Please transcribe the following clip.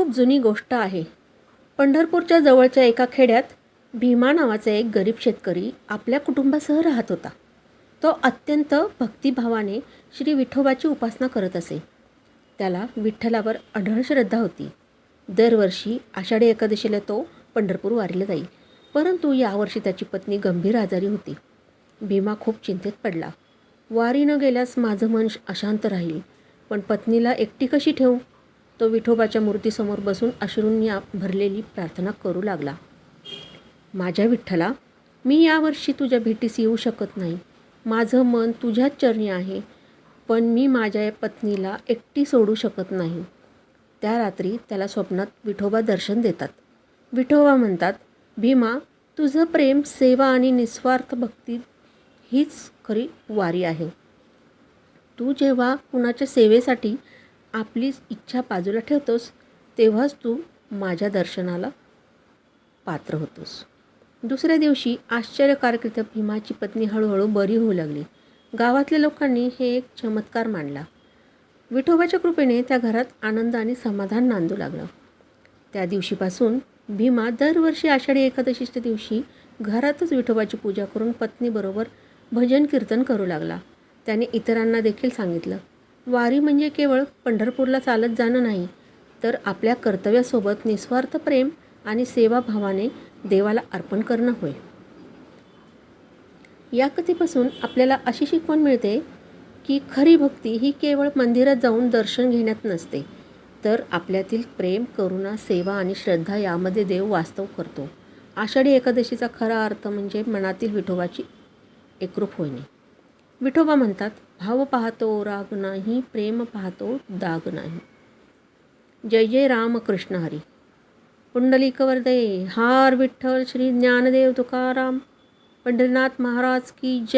खूप जुनी गोष्ट आहे. पंढरपूरच्या जवळच्या एका खेड्यात भीमा नावाचा एक गरीब शेतकरी आपल्या कुटुंबासह राहत होता. तो अत्यंत भक्तिभावाने श्री विठोबाची उपासना करत असे. त्याला विठ्ठलावर अढळ श्रद्धा होती. दरवर्षी आषाढी एकादशीला तो पंढरपूर वारीला जाईल. परंतु यावर्षी त्याची पत्नी गंभीर आजारी होती. भीमा खूप चिंतेत पडला. वारी न गेल्यास माझं मन अशांत राहील, पण पत्नीला एकटी कशी ठेवू? तो विठोबाच्या मूर्तीसमोर बसून अश्रूंनी भरलेली प्रार्थना करू लागला. माझ्या विठ्ठला, मी यावर्षी तुझ्या भेटीस येऊ शकत नाही. माझं मन तुझ्याच चरणी आहे, पण मी माझ्या पत्नीला एकटी सोडू शकत नाही. त्या रात्री त्याला स्वप्नात विठोबा दर्शन देतात. विठोबा म्हणतात, भीमा, तुझं प्रेम, सेवा आणि निस्वार्थ भक्ती हीच खरी वारी आहे. तू जेव्हा कुणाच्या सेवेसाठी आपली इच्छा बाजूला ठेवतोस, तेव्हाच तू माझ्या दर्शनाला पात्र होतोस. दुसऱ्या दिवशी आश्चर्यकारकरित्या भीमाची पत्नी हळूहळू बरी होऊ लागली. गावातल्या लोकांनी हे एक चमत्कार मानला. विठोबाच्या कृपेने त्या घरात आनंद आणि समाधान नांदू लागलं. त्या दिवशीपासून भीमा दरवर्षी आषाढी एकादशीच्या दिवशी घरातच विठोबाची पूजा करून पत्नीबरोबर भजन कीर्तन करू लागला. त्याने इतरांना देखील सांगितलं, वारी म्हणजे केवळ पंढरपूरला चालत जाणं नाही, तर आपल्या कर्तव्यासोबत निस्वार्थ प्रेम आणि सेवाभावाने देवाला अर्पण करणं होय. या कथेपासून आपल्याला अशी शिकवण मिळते की खरी भक्ती ही केवळ मंदिरात जाऊन दर्शन घेण्यात नसते, तर आपल्यातील प्रेम, करुणा, सेवा आणि श्रद्धा यामध्ये देव वास्तव करतो. आषाढी एकादशीचा खरा अर्थ म्हणजे मनातील विठोबाची एकरूप होणे. विठोबा म्हणतात, भाव पाहतो राग नाही, प्रेम पाहतो दाग नाही. जय जय राम कृष्ण हरी. पुंडलिक वरदे, हार विठ्ठल श्री ज्ञानदेव तुकाराम, पंढरीनाथ महाराज की जय.